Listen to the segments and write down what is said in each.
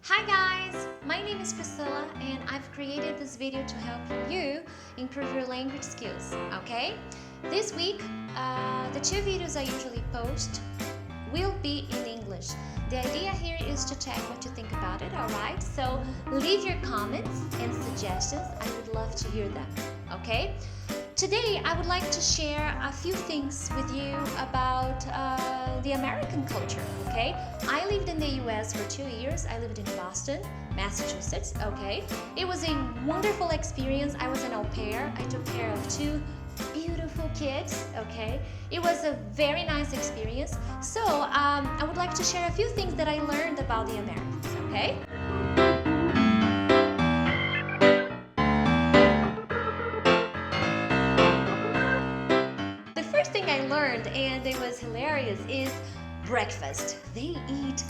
Hi guys, my name is Priscilla and I've created this video to help you improve your language skills, okay? This week, the two videos I usually post will be in English. The idea here is to check what you think about it, alright? So leave your comments and suggestions, I would love to hear them, okay? Today, I would like to share a few things with you about the American culture, okay? I lived in the US for 2 years. I lived in Boston, Massachusetts, okay? It was a wonderful experience. I was an au pair. I took care of 2 beautiful kids, okay? It was a very nice experience. So, I would like to share a few things that I learned about the Americans, okay? And it was hilarious, is breakfast. They eat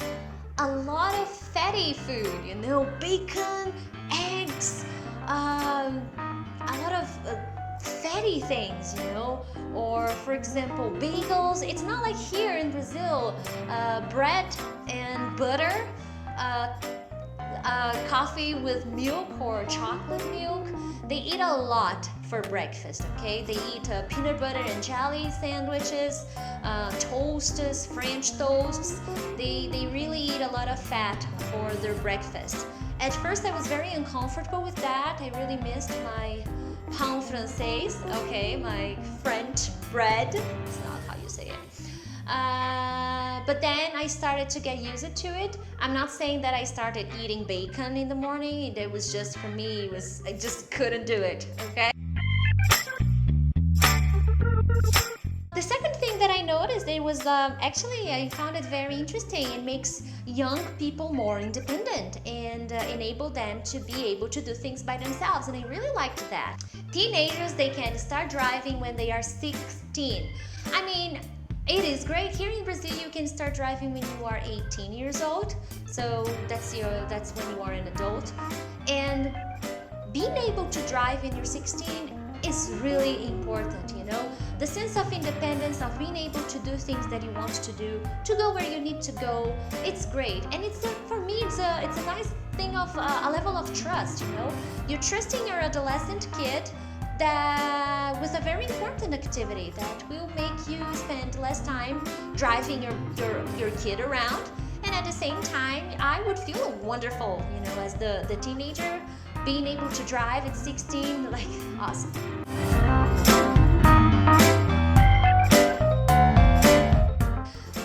a lot of fatty food, you know, bacon, eggs, a lot of fatty things, you know, or for example, bagels. It's not like here in Brazil, bread and butter, coffee with milk or chocolate milk. They eat a lot for breakfast, okay? They eat peanut butter and jelly sandwiches, toasts, French toasts. They really eat a lot of fat for their breakfast. At first I was very uncomfortable with that. I really missed my pain francais, okay? My French bread. It's not how you say it. But then I started to get used to it. I'm not saying that I started eating bacon in the morning. It was just, for me, I just couldn't do it, okay? The second thing that I noticed, it was actually I found it very interesting. It makes young people more independent and enable them to be able to do things by themselves, and I really liked that. Teenagers, they can start driving when they are 16. I mean, it is great. Here in Brazil, you can start driving when you are 18 years old. So that's when you are an adult. And being able to drive when you're 16 is really important, you know? The sense of independence, of being able to do things that you want to do, to go where you need to go, it's great. And for me, it's a nice thing of a level of trust, you know? You're trusting your adolescent kid that with a very important activity that will make you spend less time driving your kid around, and at the same time I would feel wonderful, you know, as the teenager, being able to drive at 16, like, awesome.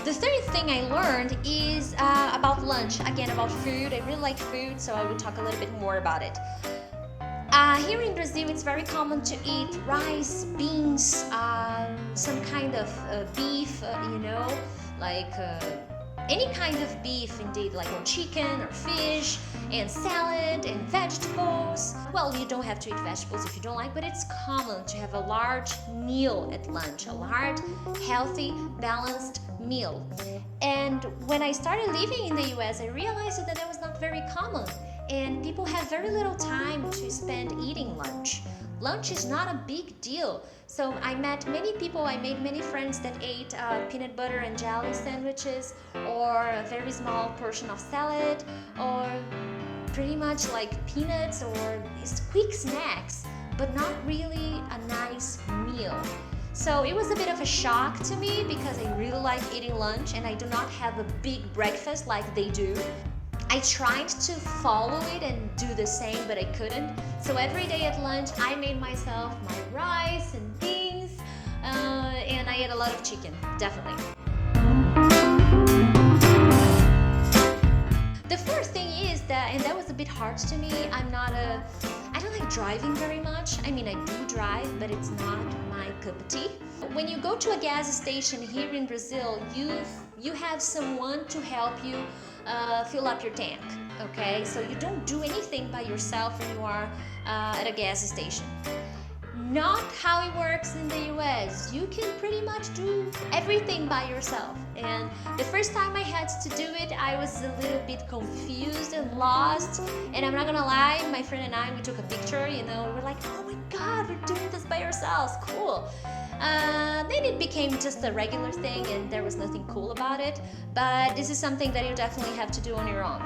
The third thing I learned is about lunch, again about food. I really like food, so I will talk a little bit more about it. Here in Brazil, it's very common to eat rice, beans, some kind of beef, you know, like any kind of beef indeed, like or chicken or fish, and salad and vegetables. Well, you don't have to eat vegetables if you don't like, but it's common to have a large meal at lunch, a large, healthy, balanced meal. And when I started living in the US, I realized that that was not very common. And people have very little time to spend eating lunch. Lunch is not a big deal. So I met many people, I made many friends that ate peanut butter and jelly sandwiches, or a very small portion of salad, or pretty much like peanuts or quick snacks, but not really a nice meal. So it was a bit of a shock to me because I really like eating lunch and I do not have a big breakfast like they do. I tried to follow it and do the same, but I couldn't. So every day at lunch, I made myself my rice and beans, and I ate a lot of chicken, definitely. The first thing is that, and that was a bit hard to me, I don't like driving very much. I mean, I do drive, but it's not my cup of tea. When you go to a gas station here in Brazil, you have someone to help you fill up your tank, okay? So you don't do anything by yourself when you are at a gas station. Not how it works in the US. You can pretty much do everything by yourself. And the first time I had to do it, I was a little bit confused and lost. And I'm not gonna lie, my friend and I, we took a picture, you know, we were like, oh my God, we're doing this by ourselves, cool. Then it became just a regular thing and there was nothing cool about it. But this is something that you definitely have to do on your own.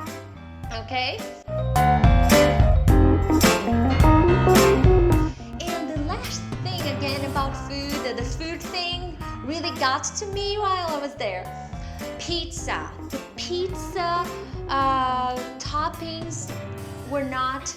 okay? And the last thing again about food, the food thing really got to me while I was there. Pizza. The pizza toppings were not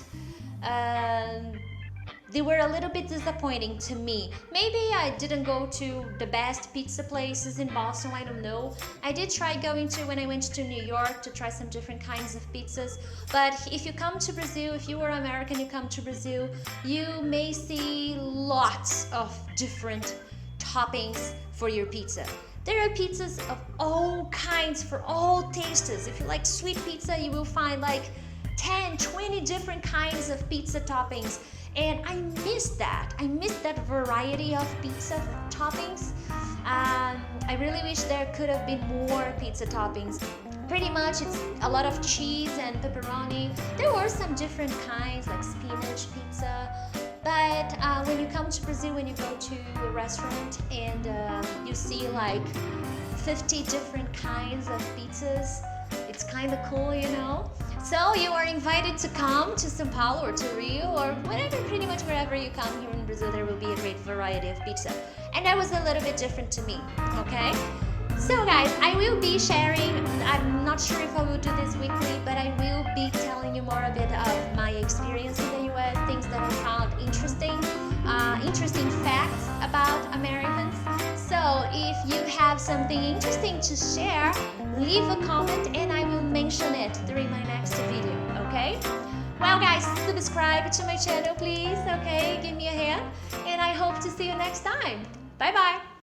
they were a little bit disappointing to me. Maybe I didn't go to the best pizza places in Boston, I don't know. I did try going to when I went to New York to try some different kinds of pizzas. But if you come to Brazil, if you are American, you come to Brazil, you may see lots of different toppings for your pizza. There are pizzas of all kinds for all tastes. If you like sweet pizza, you will find like 10, 20 different kinds of pizza toppings. And I miss that. I miss that variety of pizza toppings. I really wish there could have been more pizza toppings. Pretty much it's a lot of cheese and pepperoni. There were some different kinds like spinach pizza. But when you come to Brazil, when you go to a restaurant and you see like 50 different kinds of pizzas, it's kind of cool, you know? So you are invited to come to São Paulo or to Rio or whatever, pretty much wherever you come here in Brazil, there will be a great variety of pizza. And that was a little bit different to me, okay? So guys, I will be sharing, I'm not sure if I will do this weekly, but I will be telling you more a bit of my experience in the US, things that I found interesting, interesting facts about Americans. So if you have something interesting to share, leave a comment and I will mention it during my next video, okay? Well guys, subscribe to my channel please, okay? Give me a hand and I hope to see you next time. Bye bye!